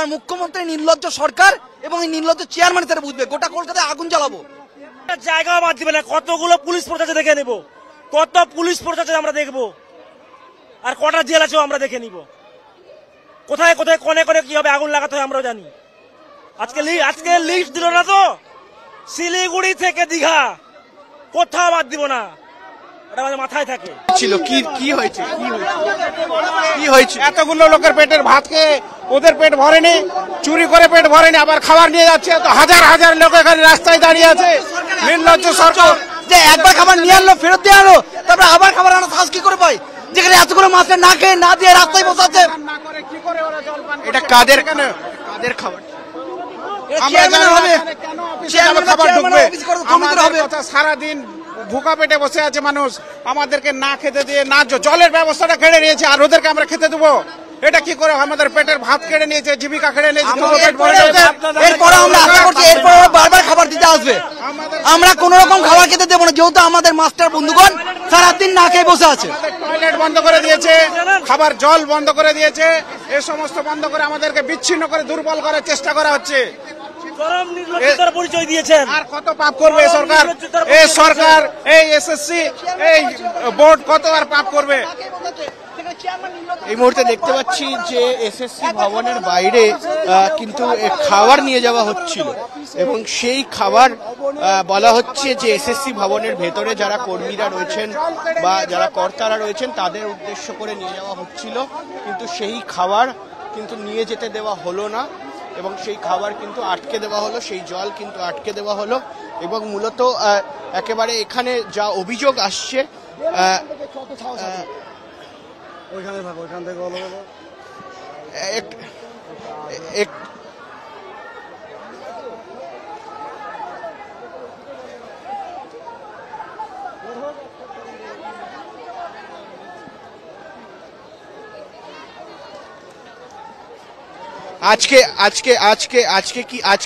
এবার মুখ্যমন্ত্রী নির্লজ্জ সরকার এবং এই নির্লজ্জ চেয়ারম্যান তারা বুঝবে গোটা কলকাতায় আগুন জ্বালাবো। জায়গা বাদ দিবে না, কতগুলো পুলিশ প্রশাসন দেখে নেব, কত পুলিশ প্রশাসন আমরা দেখব, আর কটা জেল আছে আমরা দেখে নিব। কোথায় কোথায় কোনে কোনে কিভাবে আগুন লাগাতে হয় আমরাও জানি। আজকে লিস্ট দিল না তো, শিলিগুড়ি থেকে দীঘা কোথাও বাদ দিব না, এটা আমাদের মাথায় থাকে। ছিল কি হয়েছে কি হয়েছে? এতগুলো লোকের পেটের ভাত খেয়ে ওদের পেট ভরেনি, চুরি করে পেট ভরেনি, আবার খাবার নিয়ে যাচ্ছে। তো হাজার হাজার লোক এখানে রাস্তায় দাঁড়িয়ে আছে। নির্লজ্জ সরকার যে একবার খাবার নিয়ে আনলো, ফেরত দিয়ে আনো, তারপরে আবার খাবার আনো, সাহস কি করে পাই? যেখানে এতগুলো মাছটা না খেয়ে না দিয়ে রাস্তায় বসাচ্ছে। এটা কাদের খাবার? সারাদিন ভুকা পেটে বসে আছে মানুষ, আমাদেরকে না খেতে দিয়ে না জলের ব্যবস্থাটা কেড়ে নিয়েছে, আর ওদেরকে আমরা খেতে দেবো? এটা কি করে? আমাদের পেটের ভাত কেড়ে নিয়েছে, জীবিকা কেড়ে নিয়েছে। এরপরে আমরা আশা করছি এরপর বারবার খাবার দিতে আসবে। আমরা কোন রকম খাবার খেতে দেবো না, যেহেতু আমাদের মাস্টার বন্ধুগণ সারাদিন না খেয়ে বসে আছে। টয়লেট বন্ধ করে দিয়েছে, খাবার জল বন্ধ করে দিয়েছে, এ সমস্ত বন্ধ করে আমাদেরকে বিচ্ছিন্ন করে দুর্বল করার চেষ্টা করা হচ্ছে। পরিচয় দিয়েছেন, আর কত পাপ করবে সরকার? এই সরকার, এই এসএসসি, এই বোর্ড কত আর পাপ করবে? এই মুহূর্তে দেখতে পাচ্ছি যে এসএসসি ভবনের বাইরে কিন্তু খাবার নিয়ে যাওয়া হচ্ছিল, এবং সেই খাবার বলা হচ্ছে যে এসএসসি ভবনের ভেতরে যারা কর্মীরা রয়েছেন বা যারা কর্তারা রয়েছেন তাদের উদ্দেশ্য করে নিয়ে যাওয়া হচ্ছিল, কিন্তু সেই খাবার কিন্তু নিয়ে যেতে দেওয়া হলো না, এবং সেই খাবার কিন্তু আটকে দেওয়া হলো, সেই জল কিন্তু আটকে দেওয়া হলো। এবং মূলত একেবারে এখানে যা অভিযোগ আসছে, আজকে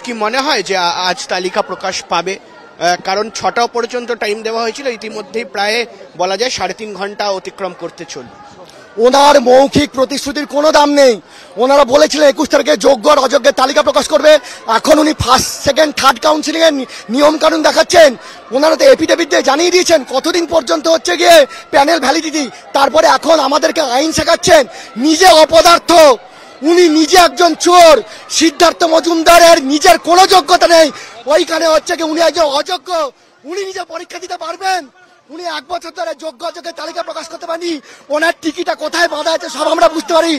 কি মনে হয় যে আজ তালিকা প্রকাশ পাবে? কারণ 6টা পর্যন্ত টাইম দেওয়া হয়েছিল, ইতিমধ্যেই প্রায় বলা যায় 3.5 ঘন্টা অতিক্রম করতে চলল। ওনার মৌখিক প্রতিশ্রুতির কোনো দাম নেই। ওনারা বলেছিলেন 21 তারিখে যোগ্য আর অযোগ্যের তালিকা প্রকাশ করবে। এখন উনি ফার্স্ট সেকেন্ড থার্ড কাউন্সিলিং এর নিয়ম কানুন দেখাচ্ছেন। ওনারা তো এফিডেভিট দিয়ে জানিয়ে দিয়েছেন কতদিন পর্যন্ত হচ্ছে গিয়ে প্যানেল ভ্যালিডিটি, তারপরে এখন আমাদেরকে আইন শেখাচ্ছেন। নিজে অপদার্থ, উনি নিজে একজন চোর। সিদ্ধার্থ মজুমদারের নিজের কোনো যোগ্যতা নেই, ওইখানে হচ্ছে কি উনি একজন অযোগ্য। উনি নিজে পরীক্ষা দিতে পারবেন? উনি 1 বছর ধরে যোগ্য অযোগ্যের তালিকা প্রকাশ করতে পারেনি। ওনার টিকিটা কোথায় বাঁধা আছে সব আমরা বুঝতে পারি।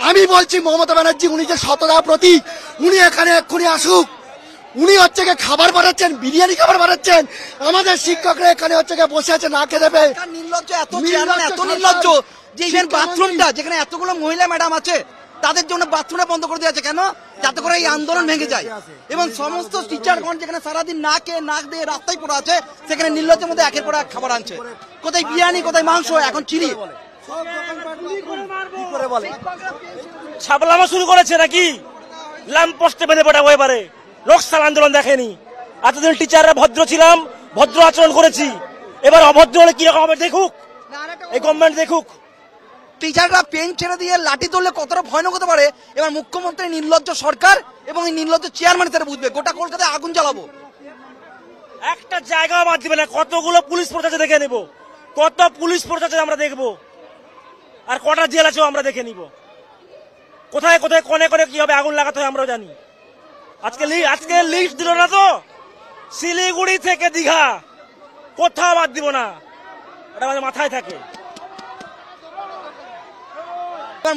আমি বলছি মমতা ব্যানার্জি, উনি যে সততা প্রতীক, উনি এখানে এক্ষুনি আসুক। উনি হচ্ছে গিয়ে খাবার বানাচ্ছেন, বিরিয়ানি খাবার বানাচ্ছেন, আমাদের শিক্ষকরা এখানে হচ্ছে গিয়ে বসে আছে না খেতে দেবে। নির্লজ্জ, এত নির্লজ্জ যে ইভেন বাথরুমটা যেখানে এতগুলো মহিলা ম্যাডাম আছে তাদের জন্য বাথরুমটা বন্ধ করে দিয়েছে। কেন? যাতে করে এই আন্দোলন ভেঙে যায়। এবং সমস্ত টিচারগণ যেখানে সারাদিন না খেয়ে নাক দিয়ে রাস্তায় পড়ে আছে, সেখানে নির্লজ্জের মধ্যে একের পর এক খাবার আনছে। কোথায় বিরিয়ানি, কোথায় মাংস, এখন চিলি ছাবলামা শুরু করেছে নাকি? ল্যাম্প পোস্টে বেঁধে পড়াবো এবারে। লোকসাল আন্দোলন দেখেনি। এতদিন টিচাররা ভদ্র ছিলাম, ভদ্র আচরণ করেছি, এবার অভদ্র হলে কিরকম হবে দেখুক, এই গভর্নমেন্ট দেখুক। টিচাররা পেন ছেড়ে দিয়ে লাঠি তুললে কতটা ভয়ানক হতে পারে, এবার মুখ্যমন্ত্রী নির্লজ্জ সরকার এবং এই নির্লজ্জ চেয়ারম্যান তারা বুঝবে গোটা কলকাতায় আগুন জ্বালাবো। একটা জায়গা বাদ দিবে না, কতগুলো পুলিশ প্রশাসন দেখে নেব, কত পুলিশ প্রশাসন আমরা দেখব, আর কটা জেল আছে আমরা দেখে নিব। কোথায় কোথায় কোনে কোনে কিভাবে আগুন লাগাতে হয় আমরাও জানি। আজকে লিস্ট দিল না তো, শিলিগুড়ি থেকে দীঘা কোথাও বাদ দিব না, এটা আমাদের মাথায় থাকে।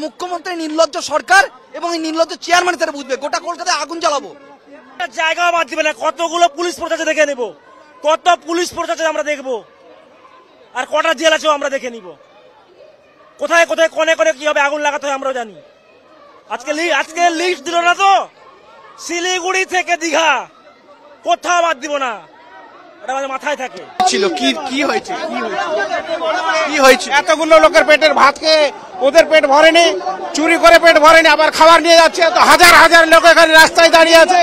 মুখ্যমন্ত্রী নির্লজ্জ সরকার এবং এই নির্লজ্জ চেয়ারম্যান তারা বুঝবে গোটা কলকাতায় আগুন জ্বালাবো। জায়গা বাদ দিবে না, কতগুলো পুলিশ প্রশাসন দেখে নেব, কত পুলিশ প্রশাসন আমরা দেখব, আর কটা জেল আছে আমরা দেখে নিব। কোথায় কোথায় কোনে কোনে কিভাবে আগুন লাগাতে হয় আমরাও জানি। আজকে লিস্ট দিল না তো, শিলিগুড়ি থেকে দীঘা কোথাও বাদ দিব না, এটা আমাদের মাথায় থাকে। ছিল কি হয়েছে? এতগুলো লোকের পেটের ভাত খেয়ে ওদের পেট ভরেনি, চুরি করে পেট ভরেনি, আবার খাবার নিয়ে যাচ্ছে। তো হাজার হাজার লোক এখানে রাস্তায় দাঁড়িয়ে আছে।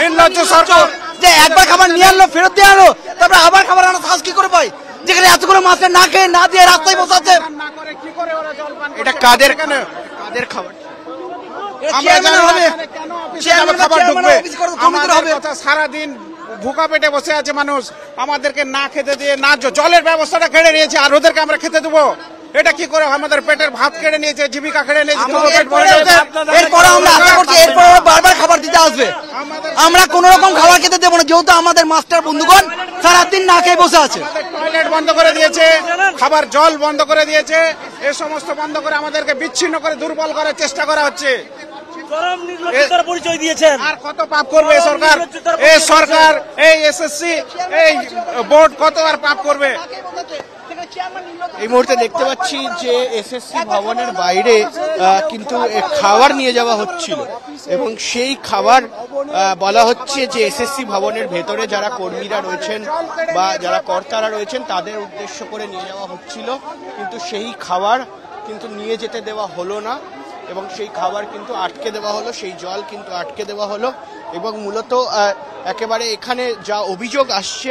নির্লজ্জ সরকার যে একবার খাবার নিয়ে আনলো, ফেরত দিয়ে আনো, তারপরে আবার খাবার আনো, সাহস কি করে পাই? যেখানে এতগুলো মাছটা না খেয়ে না দিয়ে রাস্তায় বসাচ্ছে। এটা কাদের খাবার? আমরা চেয়ারম্যান জানি না হবে। এখানে কেন অফিসে চেয়ারম্যান খাবার চেয়ারম্যান ঢুকবে অফিস করে কমিটির আমাদের হবে। কথা সারাদিন ভুকা পেটে বসে আছে মানুষ, আমাদেরকে না খেতে দিয়ে না জলের ব্যবস্থাটা কেড়ে নিয়েছে, আর ওদেরকে আমরা খেতে দেবো? এটা কি করে? আমাদের পেটের ভাত কেড়ে নিয়েছে, জীবিকা কেড়ে নিয়েছে। দুটো পেট ভরে যাবে। এরপরে আমরা আশা করছি এরপর ওরা বারবার খাবার দিতে আসবে। আমরা কোন রকম খাবার খেতে দেবো না, যেহেতু আমাদের মাস্টার বন্ধুগণ সারাদিন না খেয়ে বসে আছে। আমাদের টয়লেট বন্ধ করে দিয়েছে, খাবার জল বন্ধ করে দিয়েছে, এ সমস্ত বন্ধ করে আমাদেরকে বিচ্ছিন্ন করে দুর্বল করার চেষ্টা করা হচ্ছে। চরম নির্লজ্জতার পরিচয় দিয়েছেন। আর কত পাপ করবে এই সরকার? এই সরকার, এই এসএসসি, এই বোর্ড কত আর পাপ করবে? এই মুহূর্তে দেখতে পাচ্ছি যে এসএসসি ভবনের বাইরে কিন্তু খাবার নিয়ে যাওয়া হচ্ছিল এবং সেই খাবার বলা হচ্ছে যে এসএসসি ভবনের ভেতরে যারা কর্মীরা রয়েছেন বা যারা কর্তারা রয়েছেন তাদের উদ্দেশ্য করে নিয়ে যাওয়া হচ্ছিল, কিন্তু সেই খাবার কিন্তু নিয়ে যেতে দেওয়া হলো না এবং সেই খাবার কিন্তু আটকে দেওয়া হলো, সেই জল কিন্তু আটকে দেওয়া হলো। এবং মূলত একেবারে এখানে যা অভিযোগ আসছে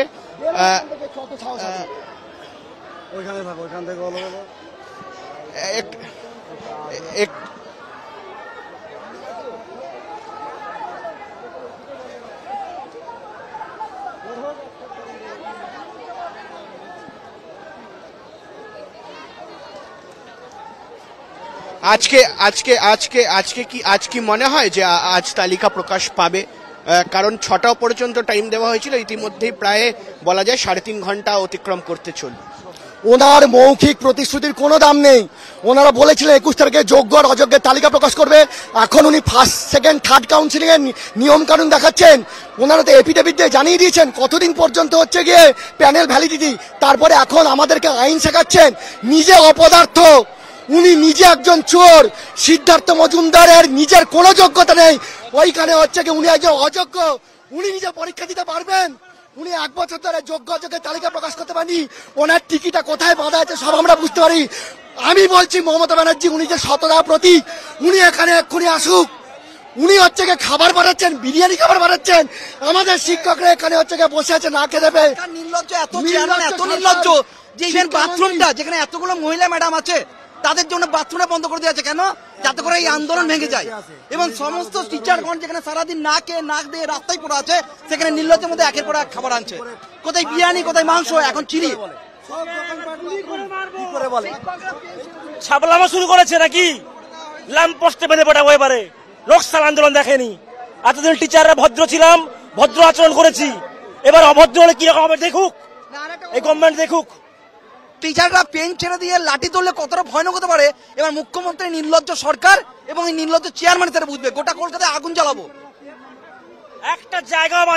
আজকে আজকে আজকে আজকে কি আজ কি মনে হয় যে আজ তালিকা প্রকাশ পাবে? কারণ 6টা পর্যন্ত টাইম দেওয়া হয়েছিল, ইতিমধ্যেই প্রায় বলা যায় 3.5 ঘন্টা অতিক্রম করতে চলবে। ওনার মৌখিক প্রতিশ্রুতির কোনো দাম নেই। ওনারা বলেছিলেন 21 তারিখে যোগ্য আর অযোগ্যের তালিকা প্রকাশ করবে। এখন উনি ফার্স্ট সেকেন্ড থার্ড কাউন্সিলিং এর নিয়ম কানুন দেখাচ্ছেন। ওনারা তো এফিডেভিট দিয়ে জানিয়ে দিয়েছেন কতদিন পর্যন্ত হচ্ছে গিয়ে প্যানেল ভ্যালিডিটি, তারপরে এখন আমাদেরকে আইন শেখাচ্ছেন। নিজে অপদার্থ, উনি নিজে একজন চোর। সিদ্ধার্থ মজুমদারের নিজের কোনো যোগ্যতা নেই, ওইখানে হচ্ছে কি উনি একজন অযোগ্য। উনি নিজে পরীক্ষা দিতে পারবেন? উনি 1 বছর ধরে যোগ্য অযোগ্যের তালিকা প্রকাশ করতে পারেনি। ওনার টিকিটা কোথায় বাঁধা আছে সব আমরা বুঝতে পারি। আমি বলছি মমতা ব্যানার্জি, উনি যে সততা প্রতীক, উনি এখানে এক্ষুনি আসুক। উনি হচ্ছে গিয়ে খাবার বানাচ্ছেন, বিরিয়ানি খাবার বানাচ্ছেন, আমাদের শিক্ষকরা এখানে হচ্ছে গিয়ে বসে আছে না খেয়ে দেবে। নির্লজ্জ, এত চেয়ারম্যান এত নির্লজ্জ যে ইভেন বাথরুমটা যেখানে এতগুলো মহিলা ম্যাডাম আছে তাদের জন্য বাথরুমে বন্ধ করে দেওয়া আছে। কেন? যাতে করে এই আন্দোলন ভেঙে যায় এবং সমস্ত টিচারগণ যেখানে সারাদিন না খেয়ে নাক দিয়ে রাস্তায় পড়ে আছে সেখানে নির্লজ্জের মধ্যে একের পর এক খাবার আনছে। কোথায় বিরিয়ানি, কোথায় মাংস, এখন চিলি। ছাবলামা শুরু করেছে নাকি? ল্যাম্প পোস্টে বেঁধে পড়াবো এবারে। নকশাল আন্দোলন দেখেনি। এতদিন টিচাররা ভদ্র ছিলাম, ভদ্র আচরণ করেছি, এবার অভদ্র হলে কিরকম হবে দেখুক, এই গভর্নমেন্ট দেখুক। টিচাররা পেন ছেড়ে দিয়ে লাঠি তুললে কতটা ভয়ানক হতে পারে এবার মুখ্যমন্ত্রী নির্লজ্জ সরকার এবং এই নির্লজ্জ চেয়ারম্যান তারা বুঝবে। গোটা কলকাতায় আগুন জ্বালাবো। একটা জায়গা